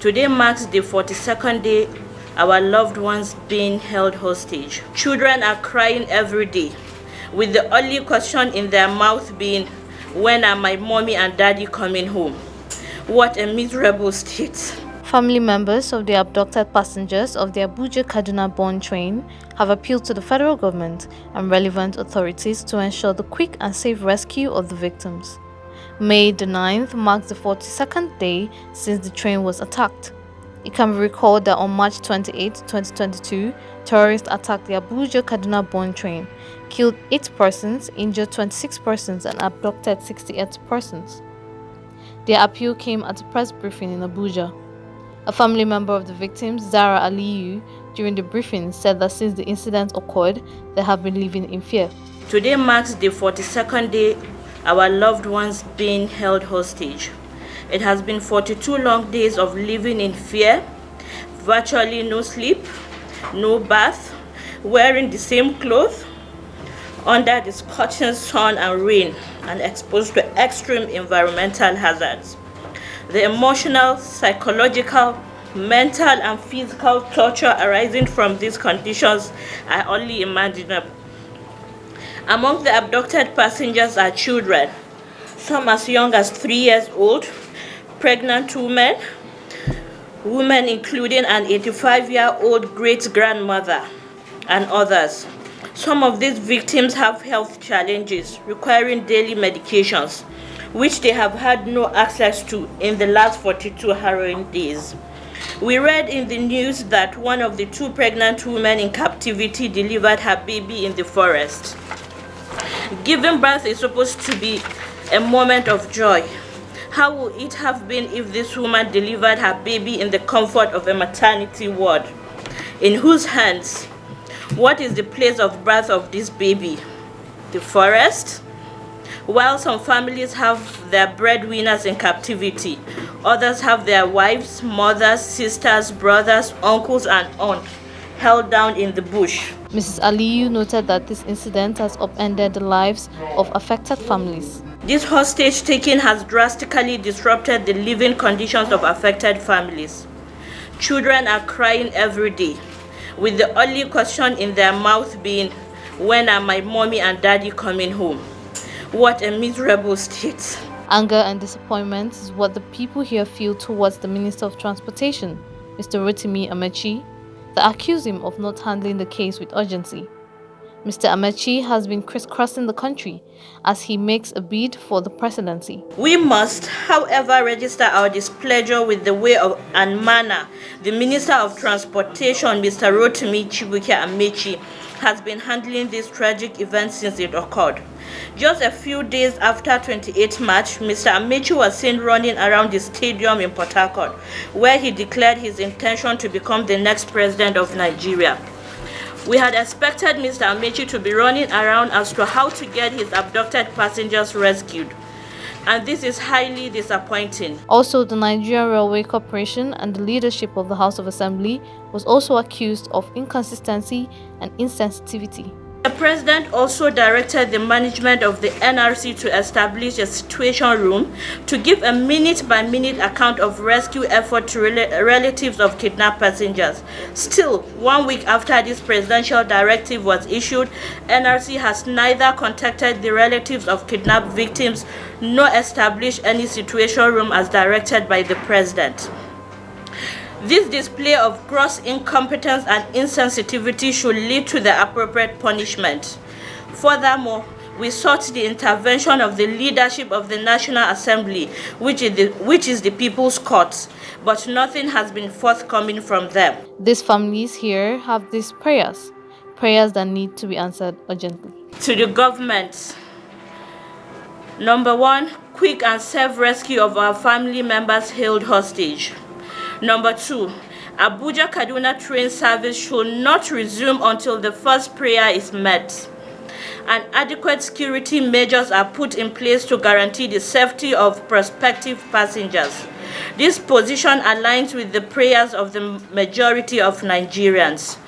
Today marks the 42nd day our loved ones being held hostage. Children are crying every day, with the only question in their mouth being, when are my mommy and daddy coming home? What a miserable state. Family members of the abducted passengers of the Abuja-Kaduna born train have appealed to the federal government and relevant authorities to ensure the quick and safe rescue of the victims. May the 9th marks the 42nd day since the train was attacked. It can be recalled that on March 28, 2022, terrorists attacked the Abuja-Kaduna born train, killed 8 persons, injured 26 persons, and abducted 68 persons. Their appeal came at a press briefing in Abuja. A family member of the victims, Zara Aliyu, during the briefing said that since the incident occurred, they have been living in fear. Today marks the 42nd day our loved ones being held hostage. It has been 42 long days of living in fear, virtually no sleep, no bath, wearing the same clothes, under the scorching sun and rain, and exposed to extreme environmental hazards. The emotional, psychological, mental, and physical torture arising from these conditions are only imaginable. Among the abducted passengers are children, some as young as 3 years old, pregnant women including an 85-year-old great-grandmother, and others. Some of these victims have health challenges requiring daily medications, which they have had no access to in the last 42 harrowing days. We read in the news that one of the 2 pregnant women in captivity delivered her baby in the forest. Giving birth is supposed to be a moment of joy. How would it have been if this woman delivered her baby in the comfort of a maternity ward? In whose hands? What is the place of birth of this baby? The forest? While some families have their breadwinners in captivity, others have their wives, mothers, sisters, brothers, uncles, and aunts held down in the bush. Mrs. Aliyu noted that this incident has upended the lives of affected families. This hostage taking has drastically disrupted the living conditions of affected families. Children are crying every day, with the only question in their mouth being, when are my mommy and daddy coming home? What a miserable state. Anger and disappointment is what the people here feel towards the Minister of Transportation, Mr. Rootstv. They accuse him of not handling the case with urgency. Mr. Amechi has been crisscrossing the country as he makes a bid for the presidency. We must, however, register our displeasure with the way and manner the Minister of Transportation, Mr. Rotimi Amechi, has been handling this tragic event since it occurred. Just a few days after 28 March, Mr. Amechi was seen running around the stadium in Port Harcourt, where he declared his intention to become the next president of Nigeria. We had expected Mr. Amechi to be running around as to how to get his abducted passengers rescued, and this is highly disappointing. Also, the Nigerian Railway Corporation and the leadership of the House of Assembly was also accused of inconsistency and insensitivity. The president also directed the management of the NRC to establish a situation room to give a minute-by-minute account of rescue effort to relatives of kidnapped passengers. Still, 1 week after this presidential directive was issued, NRC has neither contacted the relatives of kidnapped victims nor established any situation room as directed by the president. This display of gross incompetence and insensitivity should lead to the appropriate punishment. Furthermore, we sought the intervention of the leadership of the National Assembly, which is the People's Court, but nothing has been forthcoming from them. These families here have these prayers that need to be answered urgently. To the government, number 1, quick and safe rescue of our family members held hostage. Number 2, Abuja-Kaduna train service should not resume until the first prayer is met, and adequate security measures are put in place to guarantee the safety of prospective passengers. This position aligns with the prayers of the majority of Nigerians.